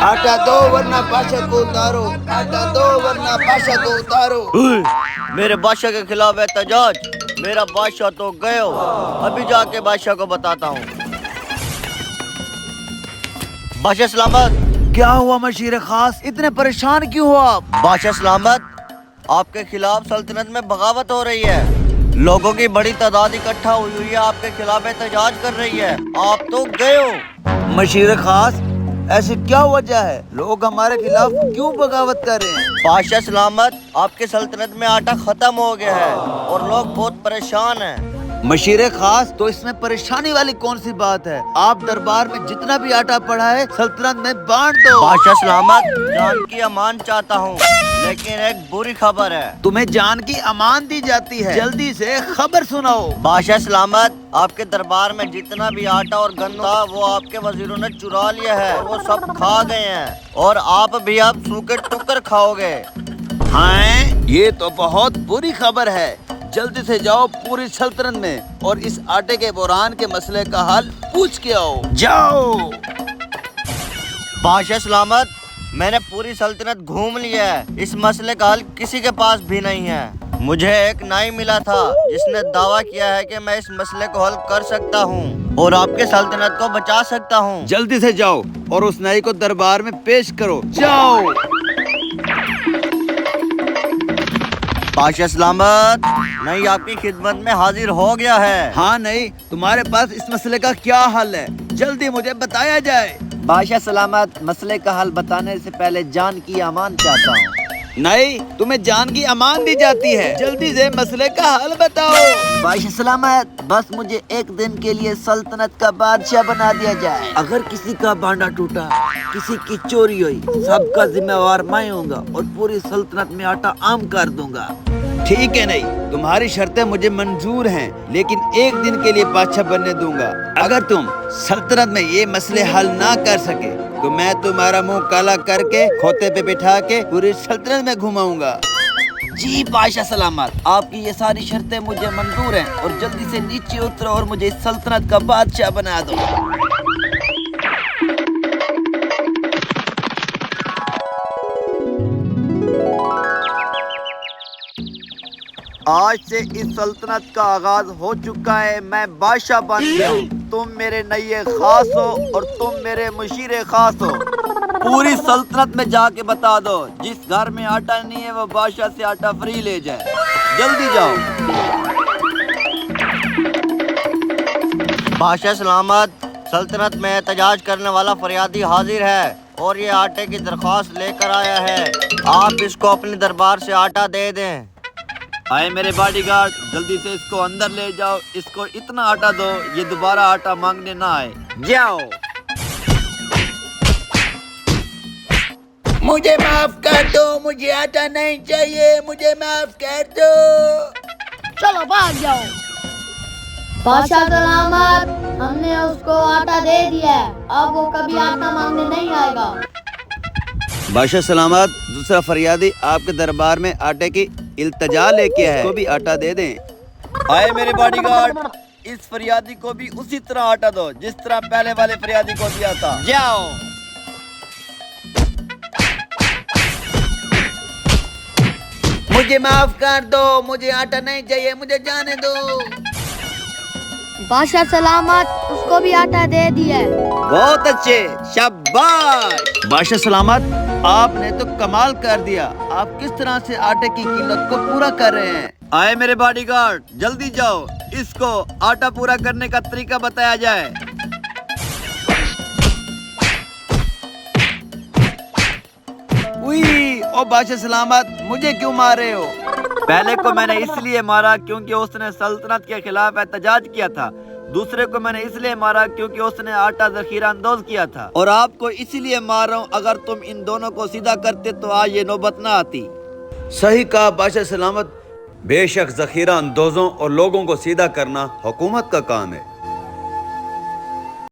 आटा दो वरना बादशाह को उतारो, आटा दो वरना बादशाह को उतारो। मेरे बादशाह के खिलाफ एहतजाज, मेरा बादशाह तो गए हो, अभी जाके बादशाह को बताता हूँ। बादशाह सलामत। क्या हुआ मशीर खास, इतने परेशान क्यों हो आप? बादशाह सलामत, आपके खिलाफ सल्तनत में बगावत हो रही है। लोगों की बड़ी तादाद इकट्ठा हुई हुई है, आपके खिलाफ एहतजाज कर रही है। आप तो गए हो। मशीर खास, ऐसी क्या वजह है, लोग हमारे खिलाफ क्यों बगावत कर रहे हैं? बादशाह सलामत, आपके सल्तनत में आटा खत्म हो गया है और लोग बहुत परेशान हैं। मशीर खास, तो इसमें परेशानी वाली कौन सी बात है? आप दरबार में जितना भी आटा पड़ा है सल्तनत में बांट दो। बादशाह सलामत, जान की अमान चाहता हूँ, लेकिन एक बुरी खबर है। तुम्हें जान की अमान दी जाती है, जल्दी से खबर सुनाओ। बादशाह सलामत, आपके दरबार में जितना भी आटा और गन्ना था वो आपके वजीरों ने चुरा लिया है, वो सब खा गए हैं और आप भी अब सूखे टुकर खाओगे। हाँ, ये तो बहुत बुरी खबर है। जल्दी से जाओ पूरी सल्तनत में और इस आटे के बुरहान के मसले का हल पूछ के आओ। जाओ। बादशाह सलामत, मैंने पूरी सल्तनत घूम लिया है, इस मसले का हल किसी के पास भी नहीं है। मुझे एक नाई मिला था जिसने दावा किया है कि मैं इस मसले को हल कर सकता हूँ और आपके सल्तनत को बचा सकता हूँ। जल्दी से जाओ और उस नाई को दरबार में पेश करो। जाओ। बादशाह सलामत, नहीं आपकी खिदमत में हाजिर हो गया है। हाँ नहीं, तुम्हारे पास इस मसले का क्या हल है, जल्दी मुझे बताया जाए। बादशाह सलामत, मसले का हल बताने से पहले जान की अमान चाहता हूँ। नहीं, तुम्हें जान की अमान दी जाती है, जल्दी से मसले का हल बताओ। बादशाह सलामत, बस मुझे एक दिन के लिए सल्तनत का बादशाह बना दिया जाए। अगर किसी का भांडा टूटा, किसी की चोरी हुई, सबका जिम्मेवार मैं होऊंगा और पूरी सल्तनत में आटा आम कर दूंगा। ठीक है, नहीं तुम्हारी शर्तें मुझे मंजूर हैं, लेकिन एक दिन के लिए बादशाह बनने दूंगा। अगर तुम सल्तनत में ये मसले हल ना कर सके तो मैं तुम्हारा मुंह काला करके खोते पे बिठा के पूरी सल्तनत में घुमाऊंगा। जी बादशाह सलामत, आपकी ये सारी शर्तें मुझे मंजूर हैं और जल्दी से नीचे उतरो और मुझे इस सल्तनत का बादशाह बना दो। आज से इस सल्तनत का आगाज हो चुका है, मैं बादशाह बन गया हूँ। तुम मेरे नये खास हो और तुम मेरे मुशीरे खास हो। पूरी सल्तनत में जाके बता दो, जिस घर में आटा नहीं है वो बादशाह से आटा फ्री ले जाए। जल्दी जाओ। बादशाह सलामत, सल्तनत में एहतजाज करने वाला फरियादी हाजिर है और ये आटे की दरख्वास्त लेकर आया है। आप इसको अपने दरबार से आटा दे दें। आए मेरे बॉडीगार्ड, जल्दी से इसको अंदर ले जाओ, इसको इतना आटा दो ये दोबारा आटा मांगने ना आए। जाओ। मुझे माफ कर दो, मुझे आटा नहीं चाहिए, मुझे माफ कर दो। चलो भाग जाओ। बादशाह सलामत, हमने उसको आटा दे दिया है, अब वो कभी आटा मांगने नहीं आएगा। बादशाह सलामत, दूसरा फरियादी आपके दरबार में आटे की इल्तजा लेके है, उसको भी आटा दे दें। आए मेरे बॉडीगार्ड, इस फरियादी को भी उसी तरह आटा दो जिस तरह पहले वाले फरियादी को दिया था। जाओ। मुझे माफ कर दो, मुझे आटा नहीं चाहिए, मुझे जाने दो। बादशाह सलामत, उसको भी आटा दे दिया है। बहुत अच्छे, शाबाश। बादशाह सलामत, आपने तो कमाल कर दिया। आप किस तरह से आटे की कीमत को पूरा कर रहे हैं? आए मेरे बॉडीगार्ड, जल्दी जाओ, इसको आटा पूरा करने का तरीका बताया जाए। उई, ओ बादशाह सलामत, मुझे क्यों मार रहे हो? पहले को मैंने इसलिए मारा क्योंकि उसने सल्तनत के खिलाफ एहतजाज किया था। दूसरे को मैंने इसलिए मारा क्योंकि उसने आटा जखीरा अंदोज किया था। और आपको इसीलिए मार रहा हूँ, अगर तुम इन दोनों को सीधा करते तो आज ये नौबत ना आती। सही कहा बादशाह सलामत, बेशक जखीरा अंदोजों और लोगों को सीधा करना हुकूमत का काम है।